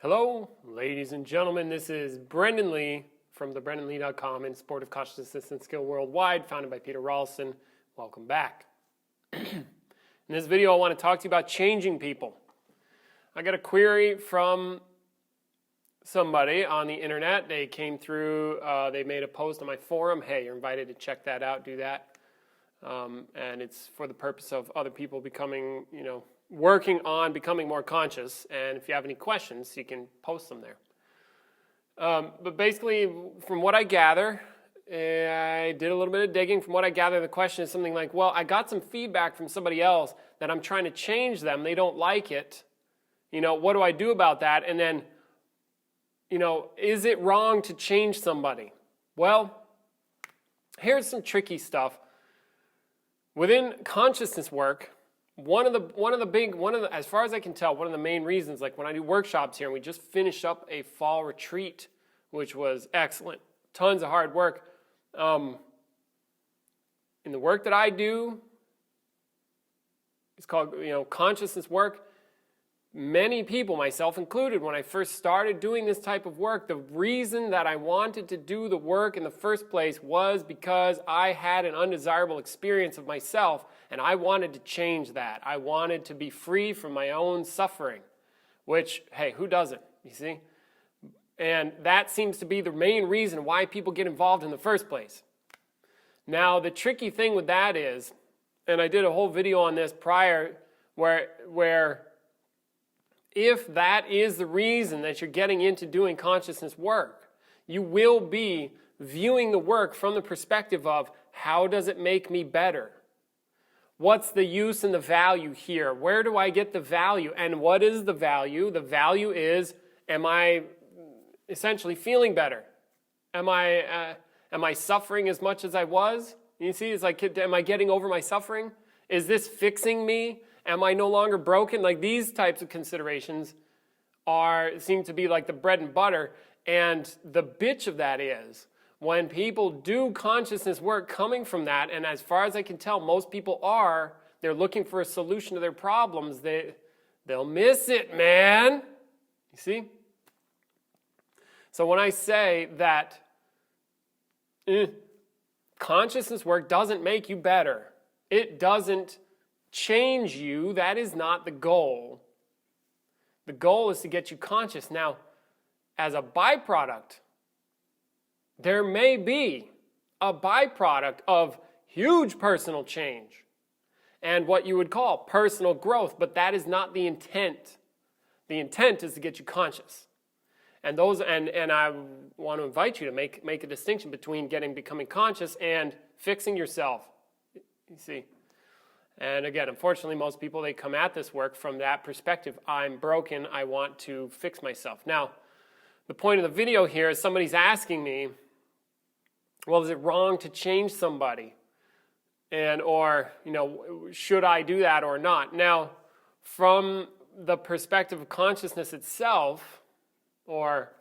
Hello, ladies and gentlemen. This is Brendan Lee from thebrendanlee.com and Sportive Consciousness and Skill Worldwide, founded by Peter Rawlston. Welcome back. In this video, I want to talk to you about changing people. I got a query from somebody on the internet. They came through, they made a post on my forum. Hey, you're invited to check that out, do that. And it's for the purpose of other people becoming, working on becoming more conscious. And if you have any questions, you can post them there. But basically, from what I gather, I did a little bit of digging. From what I gather, the question is something like, well, I got some feedback from somebody else that I'm trying to change them. They don't like it. What do I do about that? And then, is it wrong to change somebody? Well, here's some tricky stuff. Within consciousness work, as far as I can tell, one of the main reasons, like when I do workshops here, and we just finished up a fall retreat, which was excellent, tons of hard work. In the work that I do, it's called, consciousness work. Many people, myself included, when I first started doing this type of work, the reason that I wanted to do the work in the first place was because I had an undesirable experience of myself, and I wanted to change that. I wanted to be free from my own suffering, which, hey, who doesn't, you see? And that seems to be the main reason why people get involved in the first place. Now, the tricky thing with that is, and I did a whole video on this prior, where if that is the reason that you're getting into doing consciousness work, you will be viewing the work from the perspective of, how does it make me better? What's the use and the value here? Where do I get the value? And what is the value? The value is, am I essentially feeling better? Am I suffering as much as I was? You see, it's like, am I getting over my suffering? Is this fixing me? Am I no longer broken? Like, these types of considerations seem to be like the bread and butter. And the bitch of that is when people do consciousness work coming from that, and as far as I can tell, most people they're looking for a solution to their problems. They'll miss it, man. You see? So when I say that consciousness work doesn't make you better, it doesn't change you, that is not the goal. The goal is to get you conscious. Now, as a byproduct, there may be a byproduct of huge personal change and what you would call personal growth, but that is not the intent. The intent is to get you conscious. And I want to invite you to make a distinction between becoming conscious and fixing yourself. You see? And again, unfortunately, most people, they come at this work from that perspective. I'm broken. I want to fix myself. Now, the point of the video here is somebody's asking me, well, is it wrong to change somebody? Or should I do that or not? Now, from the perspective of consciousness itself, or,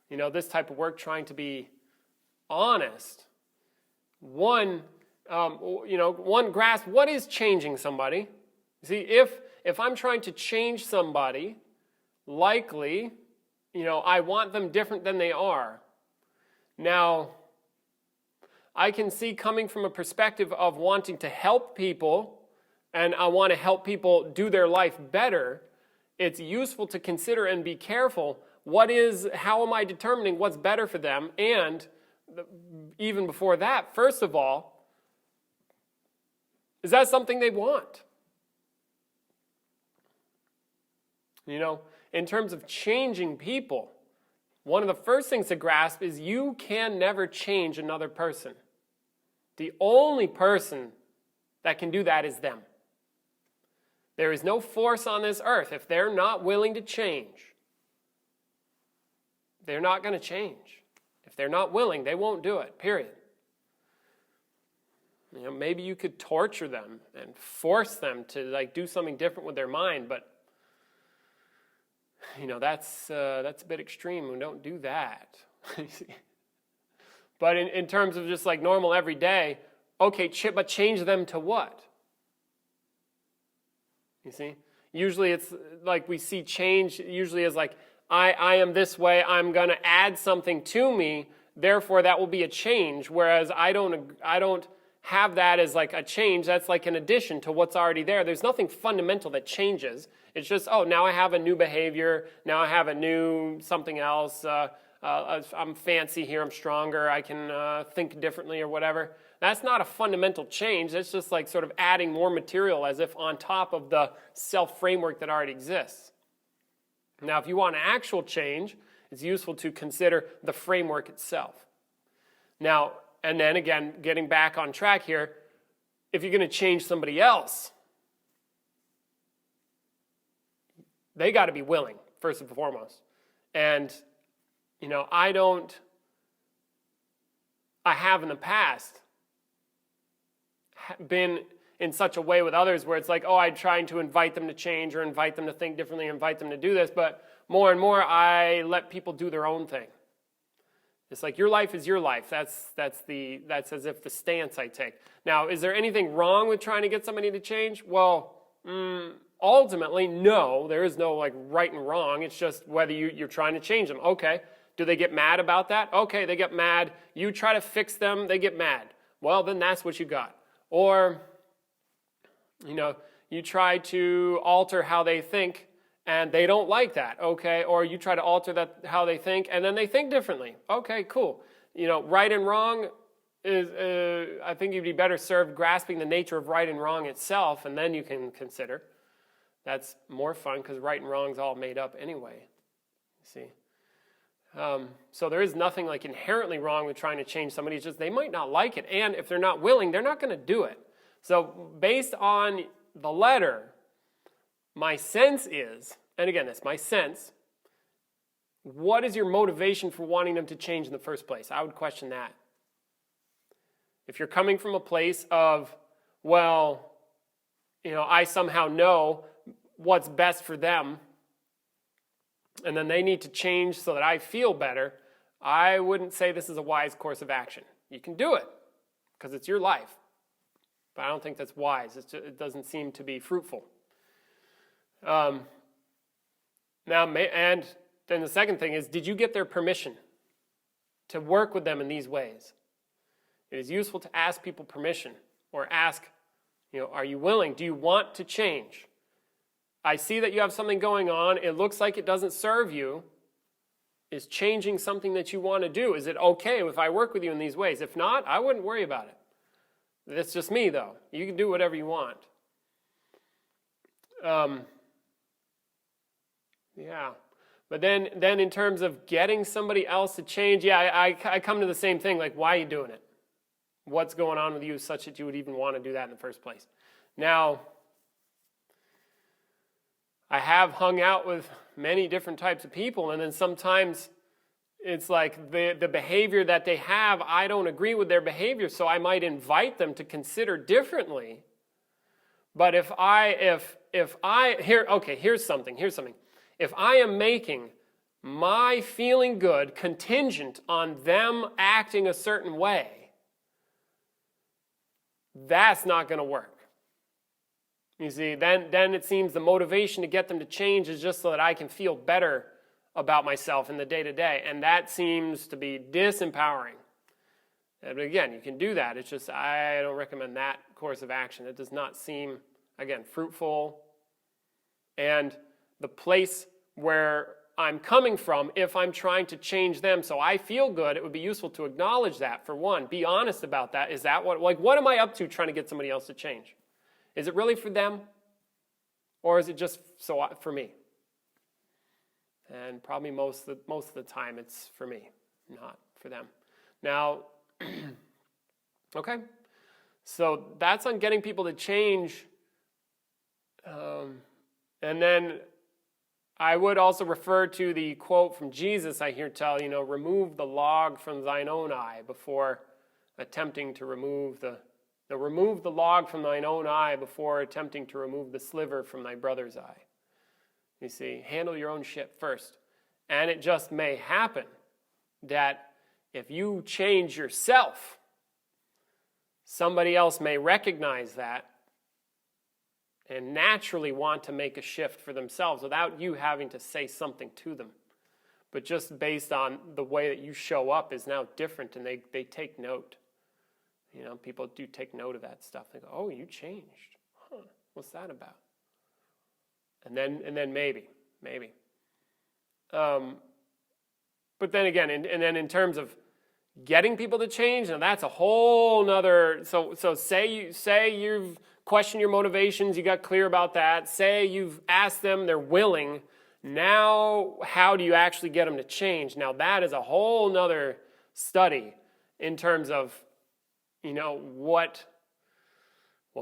this type of work trying to be honest, one grasp, what is changing somebody? See, if I'm trying to change somebody, likely, I want them different than they are. Now, I can see coming from a perspective of wanting to help people, and I want to help people do their life better, it's useful to consider and be careful, how am I determining what's better for them? And even before that, first of all, is that something they want? In terms of changing people, one of the first things to grasp is you can never change another person. The only person that can do that is them. There is no force on this earth. If they're not willing to change, they're not going to change. If they're not willing, they won't do it, period. Maybe you could torture them and force them to do something different with their mind, but that's a bit extreme. We don't do that. But in terms of just like normal everyday, okay, but change them to what? You see? Usually it's like we see change usually as like, I am this way, I'm going to add something to me, therefore that will be a change, whereas I don't have that as like a change. That's like an addition to what's already there. There's nothing fundamental that changes. It's just, oh, now I have a new behavior, now I have a new something else, I'm fancy here, I'm stronger, I can think differently or whatever. That's not a fundamental change. That's just like sort of adding more material as if on top of the self-framework that already exists. Now, if you want an actual change, it's useful to consider the framework itself. Now, and then again, getting back on track here, if you're going to change somebody else, they got to be willing, first and foremost. And, I have in the past been in such a way with others where it's like, oh, I'm trying to invite them to change or invite them to think differently, invite them to do this, but more and more I let people do their own thing. It's like your life is your life. That's as if the stance I take. Now, is there anything wrong with trying to get somebody to change? Well, ultimately, no. There is no like right and wrong. It's just whether you're trying to change them. Okay. Do they get mad about that? Okay, they get mad. You try to fix them, they get mad. Well, then that's what you got. Or, you try to alter how they think and they don't like that, okay? Or you try to alter that how they think and then they think differently. Okay, cool. Right and wrong is, I think you'd be better served grasping the nature of right and wrong itself, and then you can consider. That's more fun because right and wrong's all made up anyway, you see. So there is nothing like inherently wrong with trying to change somebody. It's just they might not like it, and if they're not willing, they're not going to do it. So based on the letter, my sense is, and again, that's my sense, what is your motivation for wanting them to change in the first place? I would question that. If you're coming from a place of, well, I somehow know what's best for them, and then they need to change so that I feel better, I wouldn't say this is a wise course of action. You can do it, because it's your life. But I don't think that's wise. It doesn't seem to be fruitful. And then the second thing is, did you get their permission to work with them in these ways? It is useful to ask people permission, or ask, are you willing? Do you want to change? I see that you have something going on. It looks like it doesn't serve you. Is changing something that you want to do? Is it okay if I work with you in these ways? If not, I wouldn't worry about it. That's just me, though. You can do whatever you want. Yeah. But then in terms of getting somebody else to change, I come to the same thing. Like, why are you doing it? What's going on with you such that you would even want to do that in the first place? Now, I have hung out with many different types of people, and then sometimes it's like the behavior that they have, I don't agree with their behavior, so I might invite them to consider differently. But here's something. If I am making my feeling good contingent on them acting a certain way, that's not going to work. You see, then it seems the motivation to get them to change is just so that I can feel better about myself in the day-to-day. And that seems to be disempowering. And again, you can do that. It's just I don't recommend that course of action. It does not seem, again, fruitful. And the place where I'm coming from, if I'm trying to change them so I feel good, it would be useful to acknowledge that, for one. Be honest about that. Is that what am I up to trying to get somebody else to change? Is it really for them? Or is it just for me? And probably most of the time it's for me, not for them. Now, okay. So that's on getting people to change. And then I would also refer to the quote from Jesus I hear tell, remove the log from thine own eye before attempting to remove the log from thine own eye before attempting to remove the sliver from thy brother's eye. You see, handle your own shit first. And it just may happen that if you change yourself, somebody else may recognize that and naturally want to make a shift for themselves without you having to say something to them. But just based on the way that you show up is now different, and they take note. People do take note of that stuff. They go, oh, you changed. Huh, what's that about? And then maybe. But then again, and then in terms of getting people to change, now that's a whole nother. So say you've questioned your motivations, you got clear about that. Say you've asked them, they're willing. Now, how do you actually get them to change? Now that is a whole nother study in terms of, what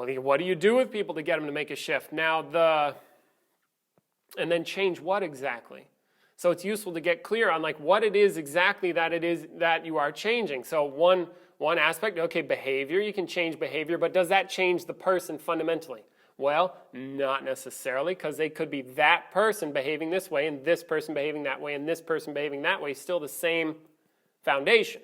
do you do with people to get them to make a shift? Now and then change what exactly? So it's useful to get clear on what it is exactly that it is that you are changing. So one aspect, okay, behavior, you can change behavior, but does that change the person fundamentally? Well, not necessarily, because they could be that person behaving this way and this person behaving that way and this person behaving that way, still the same foundation.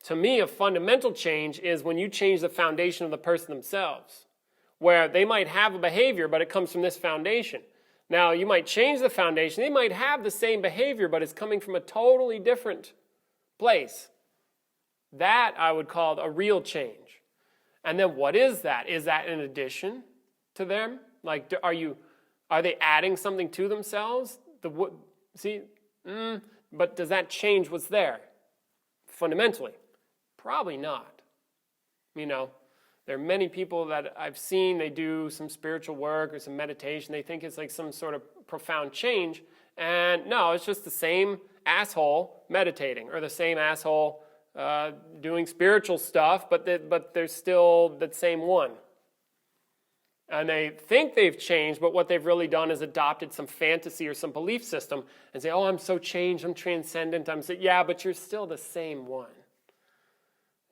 To me, a fundamental change is when you change the foundation of the person themselves, where they might have a behavior, but it comes from this foundation. Now, you might change the foundation. They might have the same behavior, but it's coming from a totally different place. That I would call a real change. And then what is that? Is that in addition to them? Are they adding something to themselves? But does that change what's there? Fundamentally, probably not. There are many people that I've seen, they do some spiritual work or some meditation. They think it's like some sort of profound change. And no, it's just the same asshole meditating or the same asshole doing spiritual stuff, but they're still the same one. And they think they've changed, but what they've really done is adopted some fantasy or some belief system and say, oh, I'm so changed, I'm transcendent. Yeah, but you're still the same one.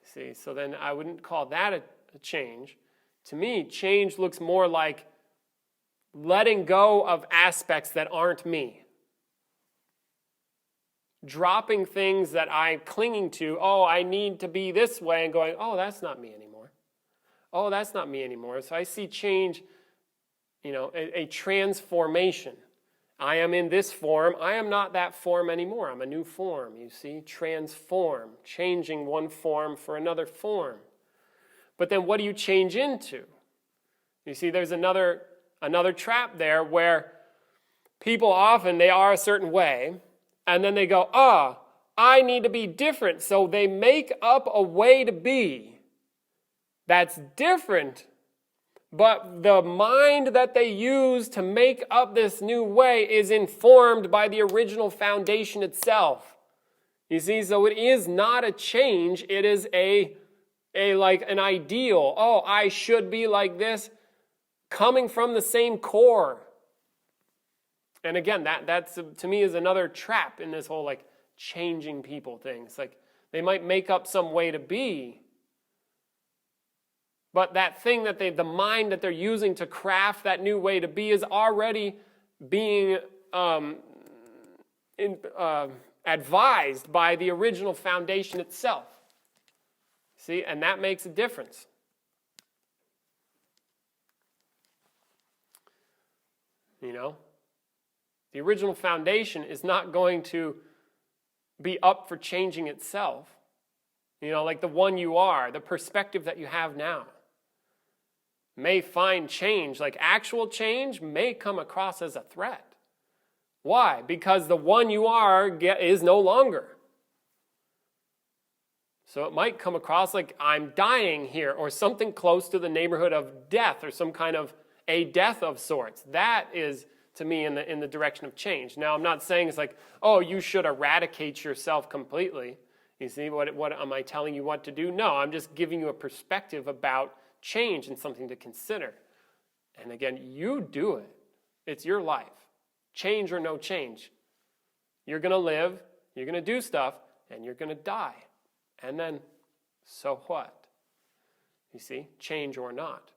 See, so then I wouldn't call that a change. To me, change looks more like letting go of aspects that aren't me. Dropping things that I'm clinging to. Oh, I need to be this way, and going, oh, that's not me anymore. Oh, that's not me anymore. So I see change, a transformation. I am in this form. I am not that form anymore. I'm a new form, you see. Transform. Changing one form for another form. But then what do you change into? You see, there's another trap there where people often, they are a certain way, and then they go, I need to be different. So they make up a way to be that's different, but the mind that they use to make up this new way is informed by the original foundation itself. You see, so it is not a change, it is like an ideal. Oh, I should be like this, coming from the same core. And again, that's to me is another trap in this whole changing people thing. It's they might make up some way to be, but that thing that the mind that they're using to craft that new way to be is already being advised by the original foundation itself. See, and that makes a difference. The original foundation is not going to be up for changing itself. Like the one you are, the perspective that you have now, may find change, like actual change, may come across as a threat. Why? Because the one you are is no longer. So it might come across like I'm dying here, or something close to the neighborhood of death, or some kind of a death of sorts. That is, to me, in the direction of change. Now, I'm not saying it's oh, you should eradicate yourself completely. You see, what am I telling you what to do? No, I'm just giving you a perspective about change and something to consider. And again, you do it. It's your life. Change or no change. You're going to live, you're going to do stuff, and you're going to die. And then, so what? You see, change or not.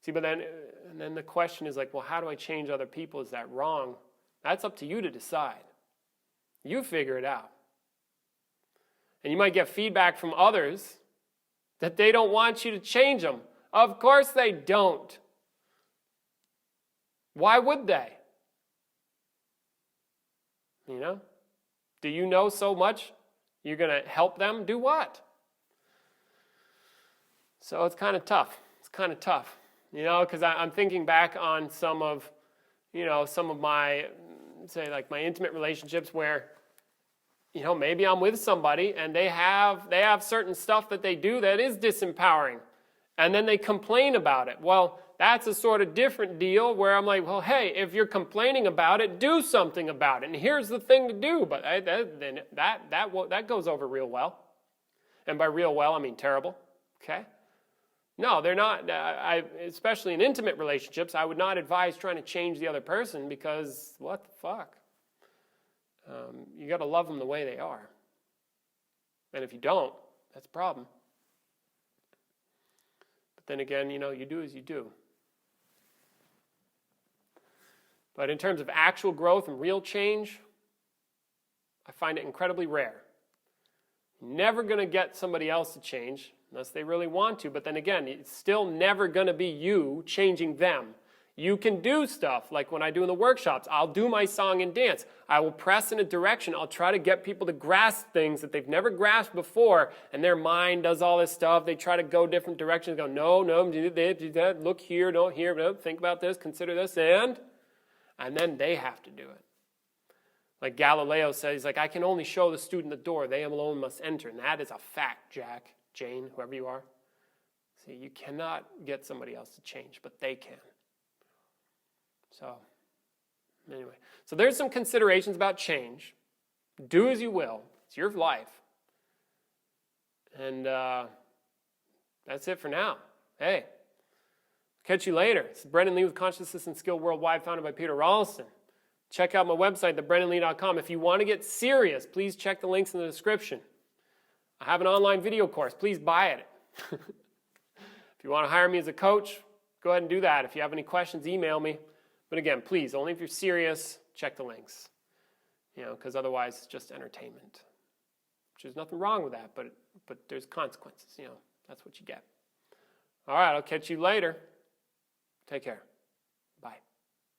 See, but then the question is well, how do I change other people? Is that wrong? That's up to you to decide. You figure it out. And you might get feedback from others that they don't want you to change them. Of course they don't. Why would they? You know? Do you know so much? You're going to help them do what? So it's kind of tough. It's kind of tough. You know, because I'm thinking back on some of my, say, like my intimate relationships where, you know, maybe I'm with somebody and they have certain stuff that they do that is disempowering. And then they complain about it. Well, that's a sort of different deal where I'm like, well, hey, if you're complaining about it, do something about it. And here's the thing to do. But then that goes over real well. And by real well, I mean terrible. Okay? No, they're not. Especially in intimate relationships, I would not advise trying to change the other person because what the fuck? You got to love them the way they are. And if you don't, that's a problem. But then again, you know, you do as you do. But in terms of actual growth and real change, I find it incredibly rare. You're never going to get somebody else to change unless they really want to. But then again, it's still never going to be you changing them. You can do stuff like when I do in the workshops. I'll do my song and dance. I will press in a direction. I'll try to get people to grasp things that they've never grasped before. And their mind does all this stuff. They try to go different directions. Go, no, do that, look here, don't here, no, think about this, consider this, and then they have to do it. Like Galileo says, like, I can only show the student the door. They alone must enter. And that is a fact, Jack, Jane, whoever you are. See, you cannot get somebody else to change, but they can. So, anyway. So there's some considerations about change. Do as you will. It's your life. And that's it for now. Hey, catch you later. This is Brendan Lee with Consciousness and Skill Worldwide, founded by Peter Rawlinson. Check out my website, thebrendanlee.com. If you want to get serious, please check the links in the description. I have an online video course. Please buy it. If you want to hire me as a coach, go ahead and do that. If you have any questions, email me. But again, please, only if you're serious, check the links. You know, because otherwise it's just entertainment. Which there's nothing wrong with that, but there's consequences. You know, that's what you get. All right, I'll catch you later. Take care.